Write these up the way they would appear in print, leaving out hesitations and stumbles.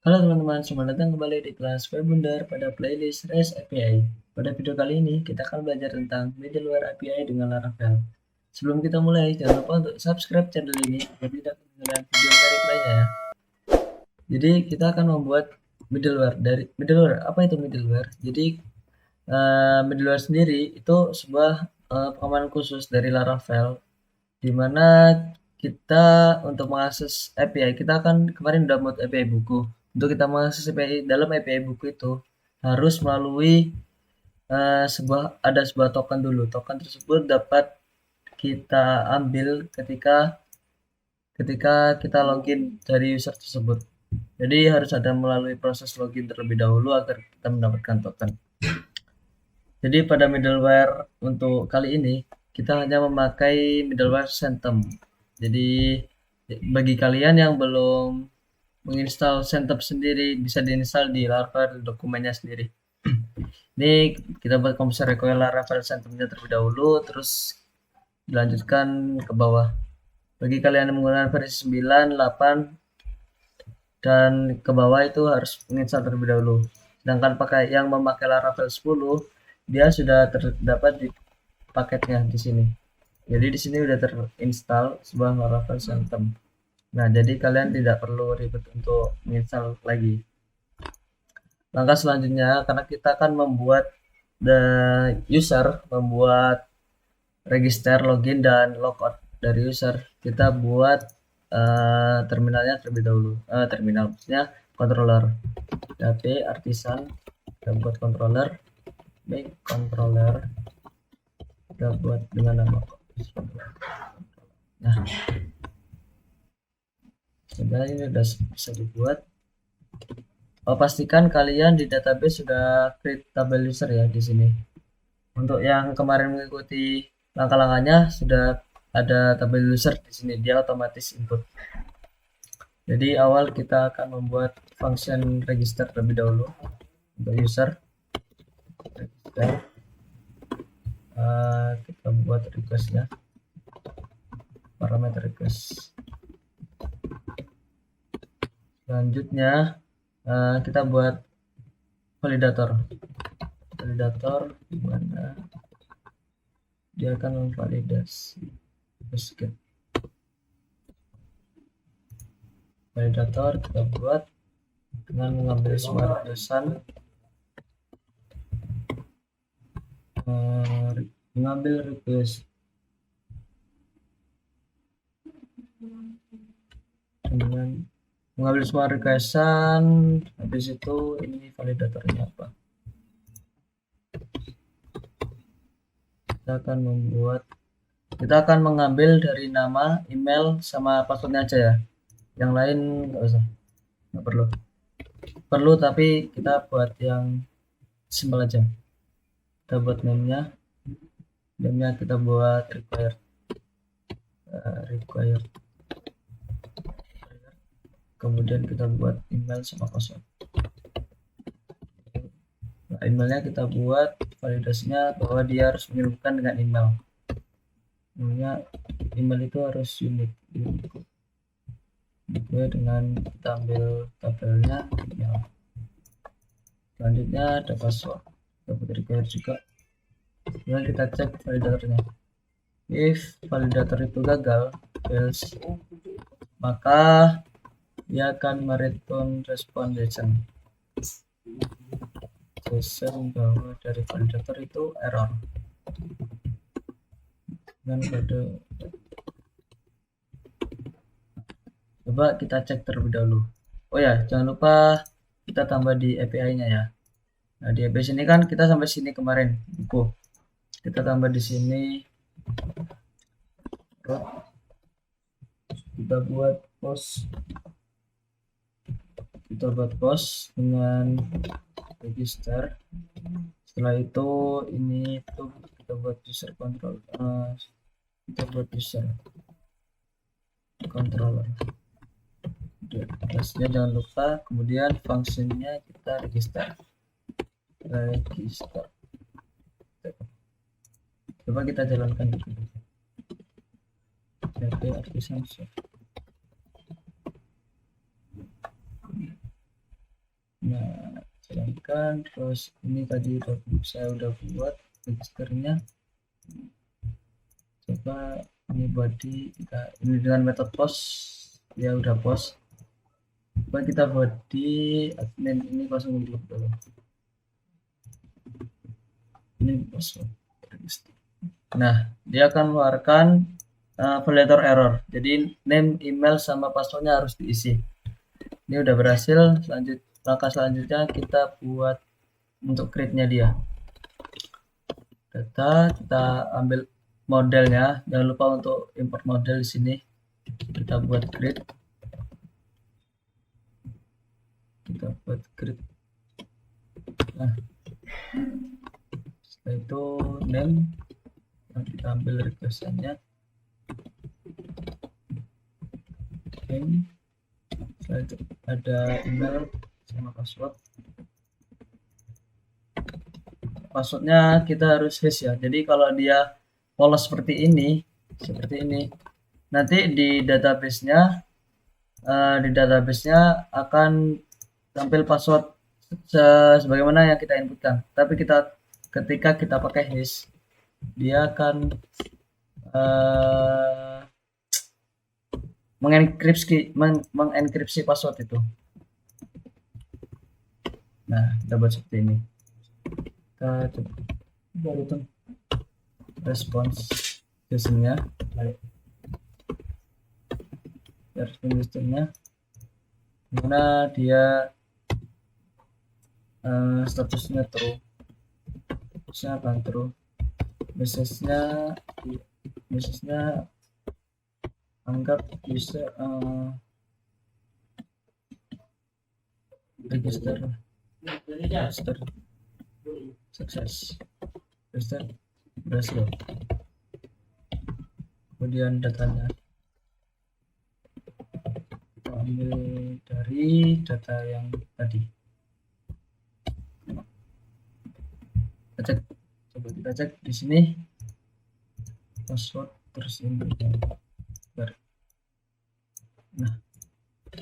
Halo teman-teman, selamat datang kembali di kelas Webundar pada playlist REST API. Pada video kali ini, kita akan belajar tentang middleware API dengan Laravel. Sebelum kita mulai, jangan lupa untuk subscribe channel ini agar tidak ketinggalan video menarik lainnya ya. Jadi, kita akan membuat middleware. Apa itu middleware? Jadi, middleware sendiri itu sebuah pengaman khusus dari Laravel, di mana kita untuk mengakses API, kita akan kemarin download API buku. Untuk kita mengakses API dalam API buku itu harus melalui sebuah token dulu. Token tersebut dapat kita ambil ketika ketika kita login dari user tersebut. Jadi harus ada melalui proses login terlebih dahulu agar kita mendapatkan token. Jadi pada middleware untuk kali ini kita hanya memakai middleware Centum. Jadi bagi kalian yang belum menginstal Centum sendiri bisa diinstal di Laravel dokumennya sendiri. Ini kita buat komputer require Laravel Centumnya terlebih dahulu, terus dilanjutkan ke bawah. Bagi kalian yang menggunakan versi 9, 8 dan ke bawah itu harus menginstal terlebih dahulu. Sedangkan yang memakai Laravel 10 dia sudah terdapat di paketnya di sini. Jadi di sini sudah terinstall sebuah Laravel Centum. Nah, jadi kalian tidak perlu ribet untuk menginstal lagi. Langkah selanjutnya, karena kita akan membuat membuat register, login, dan logout dari user, kita buat terminalnya terlebih dahulu. Terminal maksudnya controller. PHP artisan, kita buat controller, make controller, kita buat dengan nama. Nah, sebenarnya ini sudah bisa dibuat. Pastikan kalian di database sudah create tabel user ya di sini. Untuk yang kemarin mengikuti langkah-langkahnya sudah ada tabel user di sini, dia otomatis input. Jadi awal kita akan membuat function register terlebih dahulu untuk user. Register. Kita buat requestnya, parameter request. Selanjutnya kita buat validator di mana dia akan memvalidasi basket. Validator kita buat dengan mengambil semua requestan, mengambil request dengan mengambil semua requestan. Habis itu ini validatornya apa, kita akan mengambil dari nama, email, sama passwordnya aja ya, yang lain nggak usah, nggak perlu tapi kita buat yang simpel aja. Kita buat name-nya kita buat required, kemudian kita buat email sama password. Nah, emailnya kita buat validasinya bahwa dia harus mengirimkan dengan email. Email itu harus unik dengan kita ambil tabelnya email. Selanjutnya ada password, kita buat required juga. Kemudian kita cek validatornya. If validator itu gagal, fails, maka dia akan mereturn response JSON bahwa dari validator itu error dengan kode. Coba kita cek terlebih dahulu. Oh ya, jangan lupa kita tambah di API-nya ya. Nah, di API sini kan kita sampai sini kemarin buku. Kita tambah di sini. Kita buat post dengan register. Setelah itu ini tuh kita buat user control, kita buat user controller. Kelasnya jangan lupa, kemudian fungsinya kita register. Coba kita jalankan dulu. PHP artisan berikan. Terus ini tadi saya udah buat registernya. Coba ini body ini dengan metode post ya, udah post. Coba kita buat di admin ini kosong dulu. Ini password. Nah, dia akan mengeluarkan validator error. Jadi name, email, sama passwordnya harus diisi. Ini udah berhasil. Langkah selanjutnya kita buat untuk create-nya dia. Data kita ambil modelnya. Jangan lupa untuk import model di sini. Kita buat create. Nah, setelah itu name. Nah, kita ambil request-nya. Setelah itu ada email sama password. Passwordnya kita harus hash ya. Jadi kalau dia polos seperti ini, nanti di database-nya akan tampil password sebagaimana yang kita inputkan. Tapi ketika kita pakai hash, dia akan mengenkripsi password itu. Nah, kita buat seperti ini. Kita coba hitung respons JSON-nya. Dimana dia statusnya true, statusnya akan true, message-nya anggap bisa register sukses, register berhasil. Kemudian datanya kita ambil dari data yang tadi. Coba kita cek di sini password terus ini. Nah,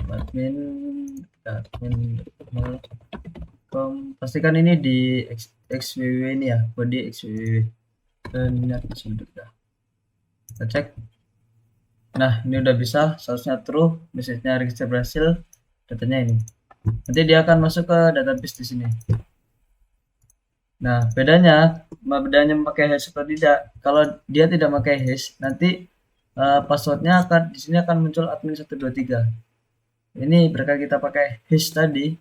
admin pastikan ini di xww ini ya, body xww, dan ini sudah kita cek. Nah, ini udah bisa, seharusnya true, message-nya register berhasil, datanya ini. Nanti dia akan masuk ke database di sini. Nah, bedanya pakai hash atau tidak. Kalau dia tidak pakai hash, nanti passwordnya di sini akan muncul admin 123. Ini berkat kita pakai hash tadi,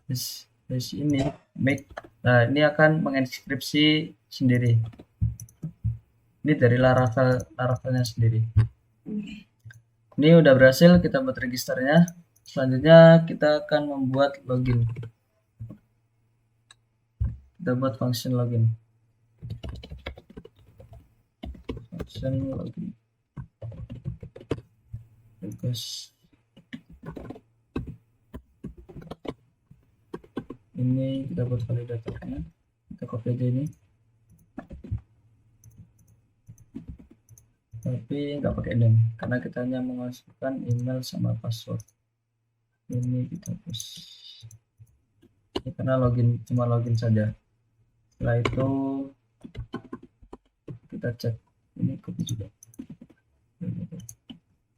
hash ini make. Nah, ini akan mengenkripsi sendiri. Ini dari Laravelnya sendiri. Ini udah berhasil, kita buat registernya. Selanjutnya kita akan membuat login. Kita buat function login. Request. Ini kita buat validatornya. Kita copy aja ini. Tapi nggak pakai name karena kita hanya memasukkan email sama password. Ini kita hapus karena cuma login saja. Setelah itu kita cek, ini copy juga,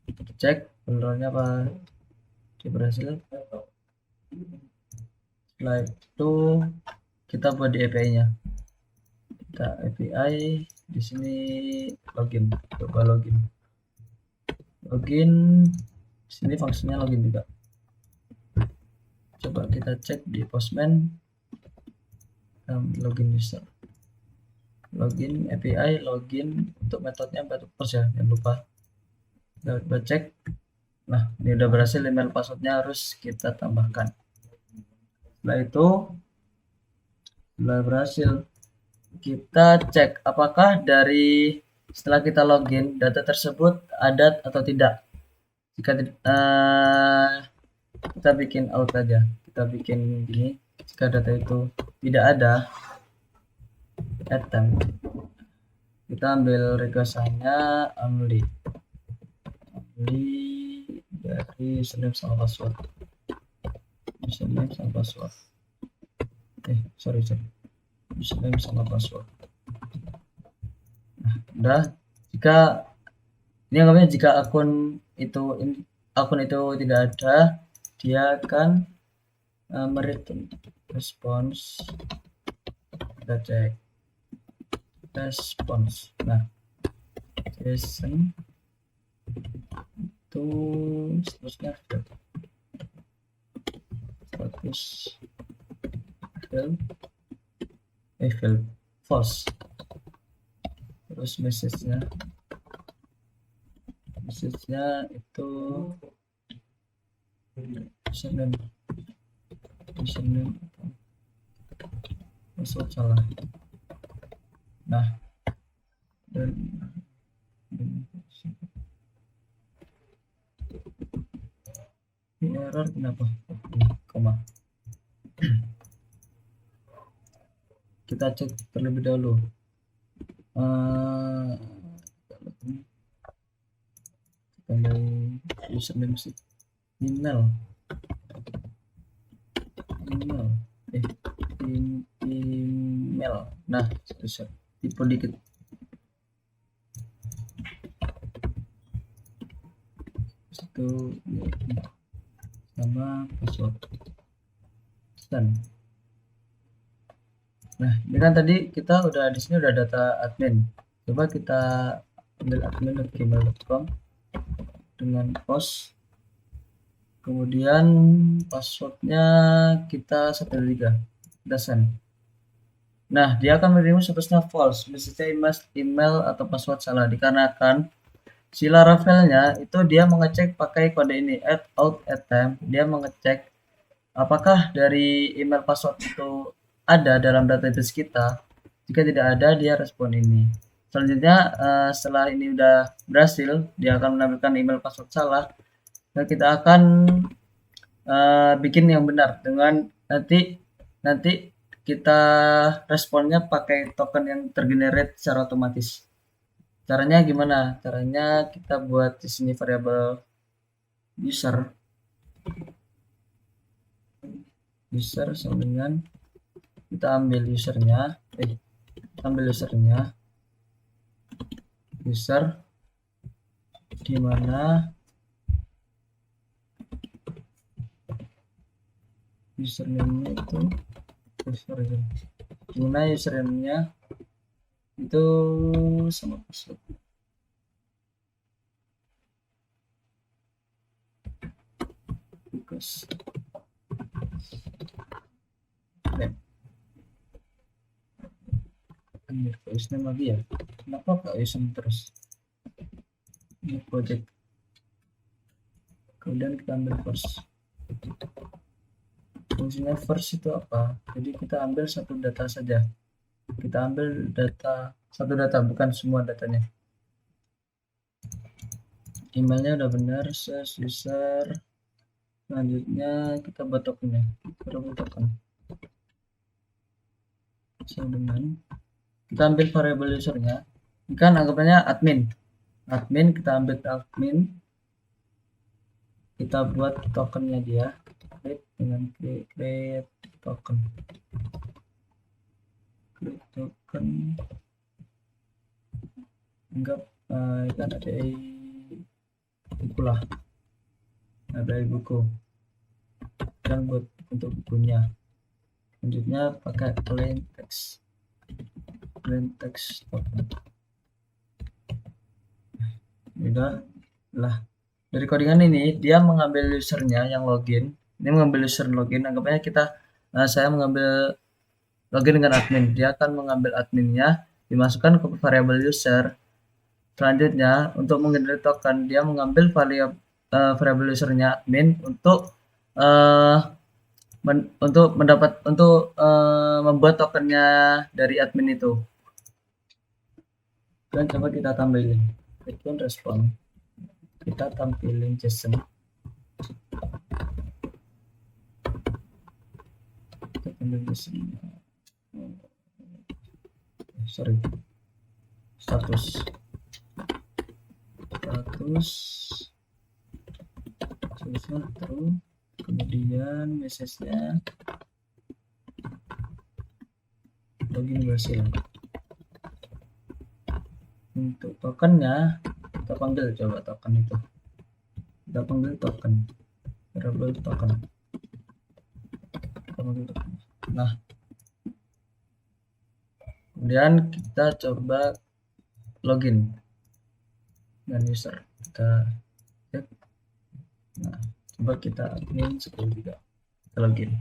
kita cek benernya apa, dia berhasil. Setelah itu kita buat di API-nya, kita API di sini login. Coba login di sini fungsinya login juga. Coba kita cek di Postman, login user, login API, login untuk metodenya post ya, jangan lupa. Kita coba cek. Nah, ini udah berhasil, email passwordnya harus kita tambahkan. Setelah itu sudah berhasil, kita cek apakah dari setelah kita login data tersebut ada atau tidak. Jika kita bikin out aja, kita bikin gini, jika data itu tidak ada, item, kita ambil request-nya only dari username sama password, sorry username sama password. Nah, udah. Jika ini anggapnya jika akun itu tidak ada, dia akan mereturn response. Kita cek response. Nah, JSON itu statusnya status failed false. Terus message-nya itu username password salah. Nah, dan ini error kenapa? Koma. Kita cek terlebih dahulu. Username sih email. Nah, tipe dikit. Itu sama password. Nah, ini kan tadi kita udah di sini udah data admin. Coba kita ambil admin.gmail.com dengan post. Kemudian passwordnya kita 123. Kita send. Nah, dia akan menerima statusnya false, misalnya email atau password salah, dikarenakan si Laravelnya itu dia mengecek pakai kode ini @out@time. Dia mengecek apakah dari email password itu ada dalam database kita. Jika tidak ada, dia respon ini. Selanjutnya setelah ini udah berhasil, dia akan menampilkan email password salah, dan kita akan bikin yang benar dengan nanti kita responnya pakai token yang tergenerate secara otomatis. Caranya gimana? Caranya kita buat di sini variabel user sama dengan kita ambil usernya, user di mana username-nya itu gimana username-nya itu sama password. Username lagi ya, kenapa gak username terus ini project. Kemudian kita ambil first. Fungsinya first itu apa? Jadi kita ambil satu data saja, kita ambil satu data, bukan semua datanya. Emailnya udah benar, user. Selanjutnya kita buat tokennya, token dengan kita ambil variabel usernya, ini kan anggapannya admin, kita ambil admin, kita buat tokennya dia, create dengan create token, anggap kan ada buku lah, buku dan buat untuk bukunya. Selanjutnya pakai plain text token. Udah lah, dari codingan ini dia mengambil usernya yang login, ini mengambil user login, anggapnya saya mengambil login dengan admin, dia akan mengambil adminnya, dimasukkan ke variabel user. Selanjutnya untuk menggenerate token, dia mengambil variabel usernya admin untuk membuat tokennya dari admin itu. Dan coba kita tampilin return respon, kita tampilin JSON, status true, kemudian message-nya login berhasil. Untuk tokennya kita panggil, coba token itu kita panggil token variable token. Nah, kemudian kita coba login dan user, kita cek. Nah, coba kita admin sekali juga, kita login.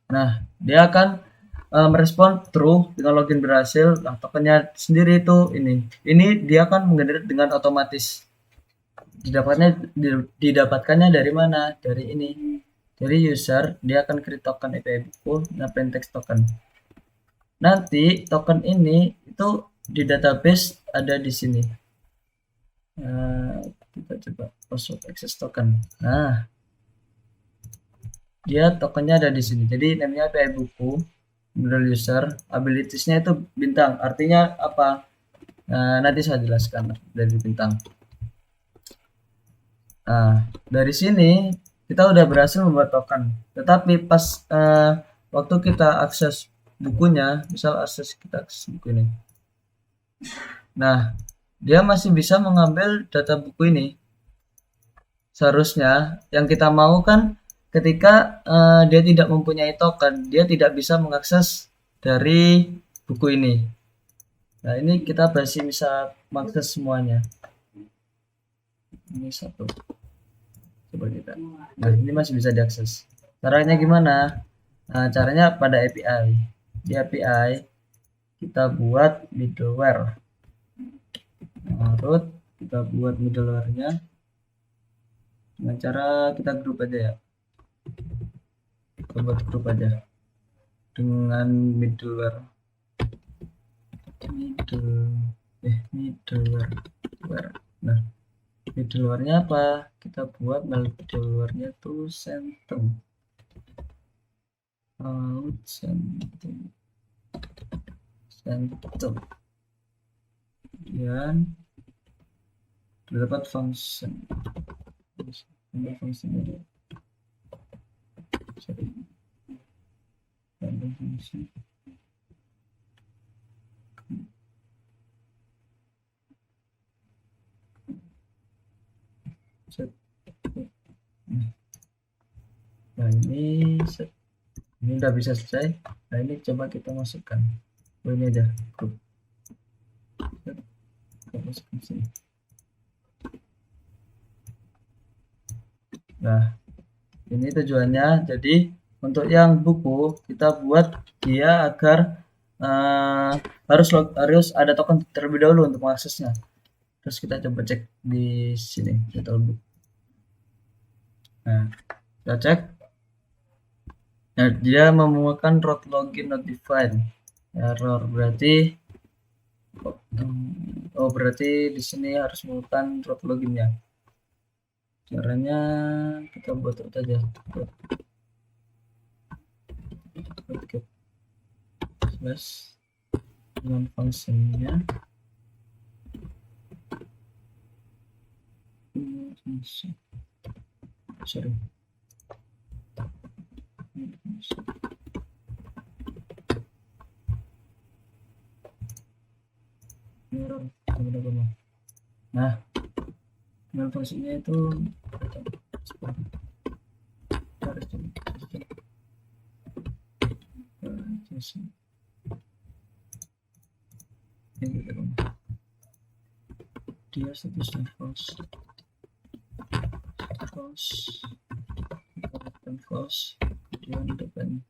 Nah, dia akan merespon true dengan login berhasil. Nah, tokennya sendiri itu ini dia akan menggenerate dengan otomatis. Didapatkannya dari mana? Dari ini, dari user. Dia akan create token API buku, nah plaintext token. Nanti token ini itu di database ada di sini. Kita coba password access token. Nah, dia tokennya ada di sini. Jadi namanya API buku, middle user, abilitiesnya itu bintang. Artinya apa? Nanti saya jelaskan dari bintang. Nah, dari sini kita udah berhasil membuat token. Tetapi pas waktu kita akses bukunya, misal kita akses buku ini. Nah, dia masih bisa mengambil data buku ini. Seharusnya yang kita mau kan ketika dia tidak mempunyai token, dia tidak bisa mengakses dari buku ini. Nah, ini kita masih bisa mengakses semuanya. Ini satu. Coba kita. Nah, ini masih bisa diakses. Caranya gimana? Nah, caranya pada API. Di API kita buat middleware. Nah, root kita buat middleware-nya dengan cara kita grup aja ya. Kita buat grup aja dengan middleware. Middleware. Nah, middleware-nya apa? Kita buat middleware-nya tuh Centum. Centum. Kemudian terdapat function. Function ini. Sorry. Function. Nah, ini udah bisa selesai. Nah, ini coba kita masukkan. Ini aja grup. Kita masukkan sini. Nah, ini tujuannya. Jadi untuk yang buku kita buat dia agar harus ada token terlebih dahulu untuk mengaksesnya. Terus kita coba cek di sini toolbook. Nah, kita cek. Nah, dia menemukan root login not defined. Error berarti berarti di sini harus menemukan root loginnya. Caranya kita buat root aja. Slash dengan fungsinya. Sorry. Nah, dengan fungsinya itu dia statusnya false, kemudian depan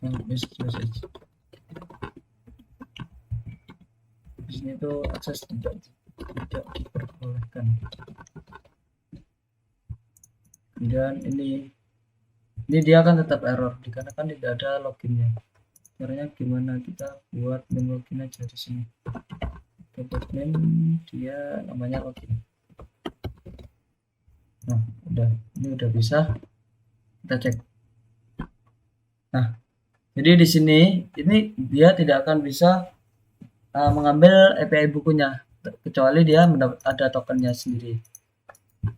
yang message di sini tuh akses tidak diperbolehkan. Kemudian ini dia akan tetap error dikarenakan tidak ada loginnya. Caranya gimana? Kita buat main login aja di sini. Kita buat main, dia namanya login. Nah, ini udah bisa. Kita cek. Nah, jadi di sini ini dia tidak akan bisa mengambil API bukunya kecuali dia ada tokennya sendiri.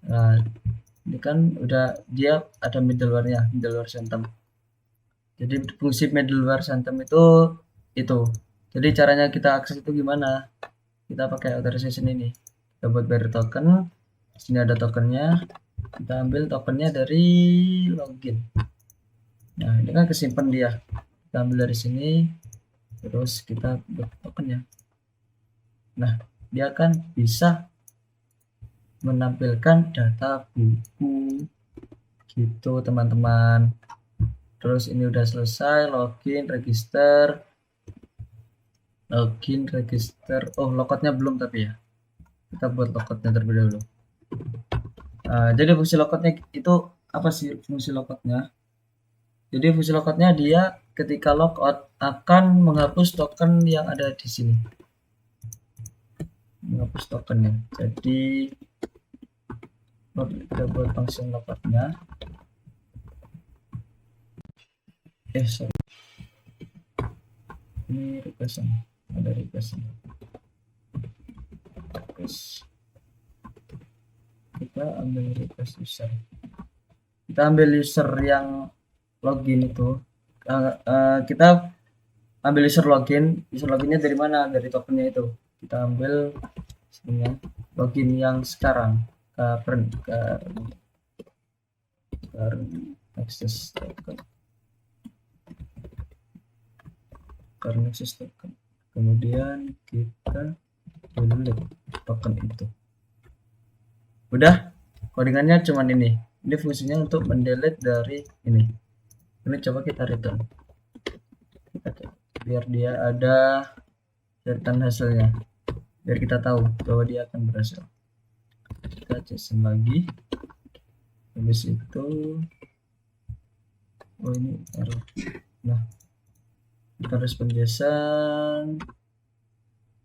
Nah, ini kan udah dia ada middleware-nya, middleware Centum. Jadi fungsi middleware Phantom itu. Jadi caranya kita akses itu gimana? Kita pakai authorization ini. Kita buat bearer token. Sini ada tokennya. Kita ambil tokennya dari login. Nah, ini kan kesimpan dia. Kita ambil dari sini. Terus kita buat tokennya. Nah, dia kan bisa menampilkan data buku gitu teman-teman. Terus ini udah selesai, login, register. Oh, logoutnya belum tapi ya. Kita buat logoutnya terlebih dahulu. Jadi fungsi logoutnya itu apa sih fungsi logoutnya? Jadi fungsi logoutnya dia ketika logout akan menghapus token yang ada di sini. Menghapus tokennya. Jadi kita buat fungsi logoutnya. Sorry. Ini request ada request. Kita ambil request user. Kita ambil user yang login itu. Kita ambil user loginnya dari mana? Dari tokennya itu. Kita ambil sini login yang sekarang, current access token. Current access token. Kemudian kita delete token itu. Udah, codingannya cuman ini. Ini fungsinya untuk mendelete dari ini. Ini coba kita return. Biar dia ada return hasilnya. Biar kita tahu bahwa dia akan berhasil. Kita JSON lagi. Habis itu ini error. Nah, kita respon JSON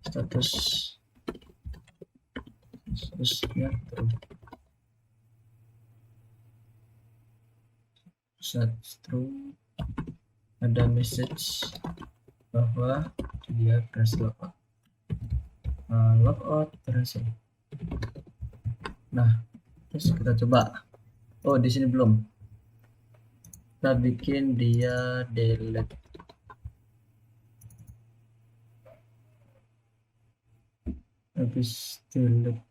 statusnya true. Ada message bahwa dia berhasil logout berhasil. Nah, terus kita coba. Oh, di sini belum. Kita bikin dia delete. Habis delete.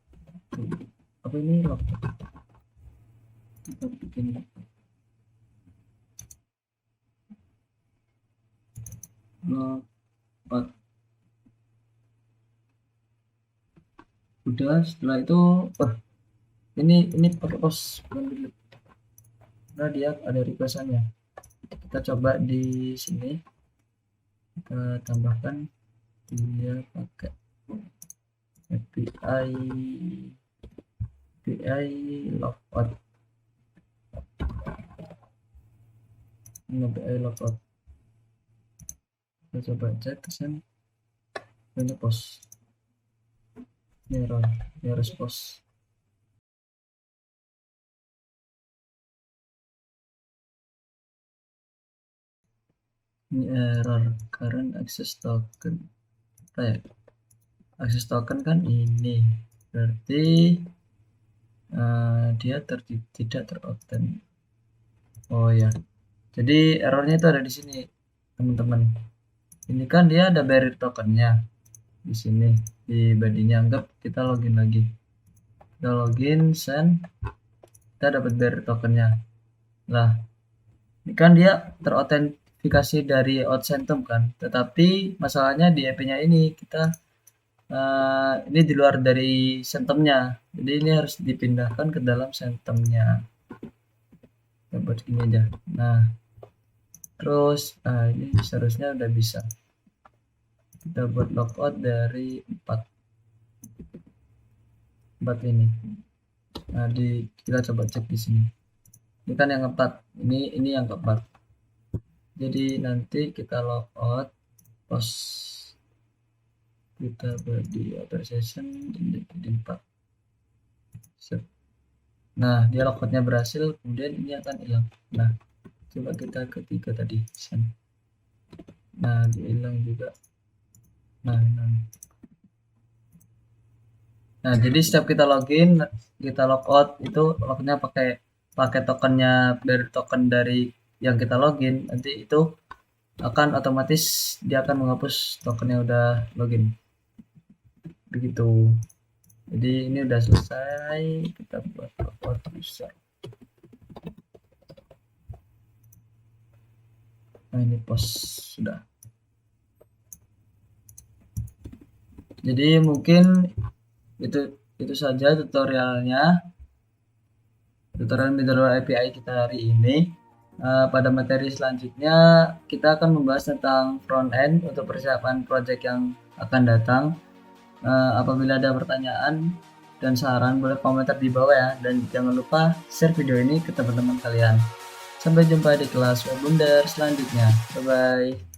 Apa ini logout? Kita bikin logout. Udah, setelah itu ini pakai post nah dia ada requestannya. Kita coba di sini kita tambahkan dia pakai API logout. API logout. Kita coba cek kesan ini post. Ini error post. Ini error current access token. Access token kan ini berarti dia tidak terobtain. Oh ya, jadi errornya itu ada di sini teman-teman. Ini kan dia ada barrier tokennya di sini di body-nya. Anggap kita login lagi, kita login send, kita dapat barrier tokennya. Lah, ini kan dia terautentikasi dari Outcentum kan, tetapi masalahnya di IP-nya ini kita ini di luar dari Centumnya, jadi ini harus dipindahkan ke dalam Centumnya. Kita buat gini aja. Nah, terus ini seharusnya udah bisa. Kita buat logout dari 4 ini. Nah, kita coba cek di sini. Ini kan yang keempat, ini yang keempat. Jadi nanti kita logout post, kita body authorization jadi 4. Nah, dia logoutnya berhasil, kemudian ini akan hilang. Nah, coba kita ketiga tadi send. Nah, dihilang juga. Nah, jadi setiap kita login, kita logout itu lognya pakai tokennya dari token dari yang kita login, nanti itu akan otomatis dia akan menghapus token yang udah login. Begitu. Jadi ini udah selesai, kita buat report user. Nah, ini post sudah. Jadi mungkin itu saja tutorial Middleware API kita hari ini. Pada materi selanjutnya kita akan membahas tentang front end untuk persiapan project yang akan datang. Apabila ada pertanyaan dan saran boleh komentar di bawah ya, dan jangan lupa share video ini ke teman-teman kalian. Sampai jumpa di kelas Webundar selanjutnya. Bye bye.